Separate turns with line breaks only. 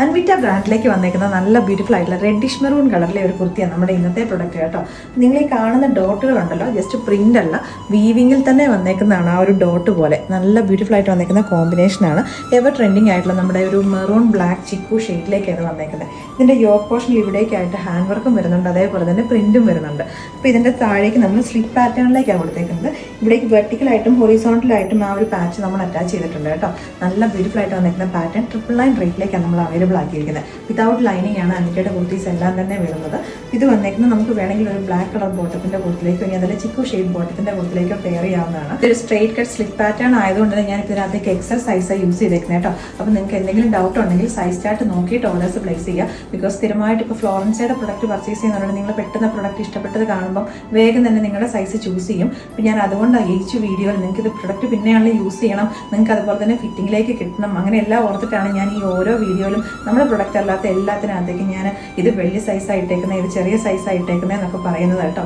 അൻവിറ്റ ബ്രാൻഡിലേക്ക് വന്നേക്കുന്ന നല്ല ബ്യൂട്ടിഫുൾ ആയിട്ടുള്ള റെഡിഷ് മെറൂൺ കളറിലെ ഒരു കുർത്തിയാണ് നമ്മുടെ ഇന്നത്തെ പ്രൊഡക്റ്റ് കേട്ടോ. നിങ്ങൾ ഈ കാണുന്ന ഡോട്ടുകൾ ഉണ്ടല്ലോ, ജസ്റ്റ് പ്രിന്റ് അല്ല, വീവിങ്ങിൽ തന്നെ വന്നേക്കുന്നതാണ്. ആ ഒരു ഡോട്ട് പോലെ നല്ല ബ്യൂട്ടിഫുൾ ആയിട്ട് വന്നേക്കുന്ന കോമ്പിനേഷനാണ്. എവർ ട്രെൻഡിങ് ആയിട്ടുള്ള നമ്മുടെ ഒരു മെറൂൺ ബ്ലാക്ക് ചിക്കു ഷെയ്ഡിലേക്കാണ് വന്നേക്കുന്നത്. ഇതിൻ്റെ യോക്ക് പോർഷൻ ഇവിടേക്കായിട്ട് ഹാൻഡ് വർക്കും വരുന്നുണ്ട്, അതേപോലെ തന്നെ പ്രിന്റും വരുന്നുണ്ട്. അപ്പോൾ ഇതിൻ്റെ താഴേക്ക് നമ്മൾ സ്ലിപ്പ് പാറ്റേണിലേക്കാണ് കൊടുത്തേക്കുന്നത്. ഇവിടേക്ക് വെർട്ടിക്കലായിട്ടും ഹൊറിസോണ്ടലായിട്ടും ആ ഒരു പാച്ച് നമ്മൾ അറ്റാച്ച് ചെയ്തിട്ടുണ്ട് കേട്ടോ. നല്ല ബ്യൂട്ടിഫുൾ ആയിട്ട് വന്നേക്കുന്ന പാറ്റേൺ 999 റേറ്റിലേക്കാണ് നമ്മൾ അവൈലബിൾ ആക്കിയിരിക്കുന്നത്. വിതൗട്ട് ലൈനിങ് ആണ് അൻവിറ്റയുടെ കുർത്തീസ് എല്ലാം തന്നെ വരുന്നത്. ഇത് വന്നേക്കുന്നത് നമുക്ക് വേണമെങ്കിൽ ഒരു ബ്ലാക്ക് കളർ ബോട്ടത്തിന്റെ കുർത്തിലേക്കോ ഇനി അതിൽ ചിക്കു ഷെയ്ഡ് ബോട്ടത്തിന്റെ കുർത്തിലേക്കോ പെയർ ചെയ്യാവുന്നതാണ്. ഇതൊരു സ്ട്രേറ്റ് കട്ട് സ്ലിപ്പ് പാറ്റേൺ ആയതുകൊണ്ട് തന്നെ ഞാൻ ഇതിനകത്തേക്ക് എക്സൽ സൈസ് യൂസ് ചെയ്തേക്കുന്നത് കേട്ടോ. അപ്പോൾ നിങ്ങൾക്ക് എന്തെങ്കിലും ഡൗട്ട് ഉണ്ടെങ്കിൽ സൈസ് ചാർട്ട് നോക്കിയിട്ട് ഓർഡേഴ്സ് പ്ലേസ് ചെയ്യുക. ബിക്കോസ് സ്ഥിരമായിട്ട് ഇപ്പോൾ ഫ്ലോറൻസയുടെ പ്രൊഡക്റ്റ് പർച്ചേസ് ചെയ്യുന്നതുകൊണ്ട് നിങ്ങൾ പെട്ടെന്ന് പ്രൊഡക്റ്റ് ഇഷ്ടപ്പെട്ടത് കാണുമ്പോൾ വേഗം തന്നെ നിങ്ങളുടെ സൈസ് ചൂസ് ചെയ്യും. അപ്പോൾ ഞാൻ അതുകൊണ്ടാണ് ഈച്ച് വീഡിയോയിൽ നിങ്ങൾക്ക് ഇത് പ്രൊഡക്റ്റ് പിന്നെയാണെങ്കിൽ യൂസ് ചെയ്യണം, നിങ്ങൾക്ക് അതുപോലെ തന്നെ ഫിറ്റിംഗിലേക്ക് കിട്ടണം, അങ്ങനെ എല്ലാം ഓർത്തിട്ടാണ് ഞാൻ ഈ ഓരോ വീഡിയോയിലും നമ്മുടെ പ്രൊഡക്റ്റ് അല്ലാത്ത എല്ലാത്തിനകത്തേക്ക് ഞാൻ ഇത് വലിയ സൈസ് ആയിട്ടേക്കുന്നത്, ഇത് ചെറിയ സൈസ് ആയിട്ടേക്കുന്നത് എന്നൊക്കെ പറയുന്നത് കേട്ടോ.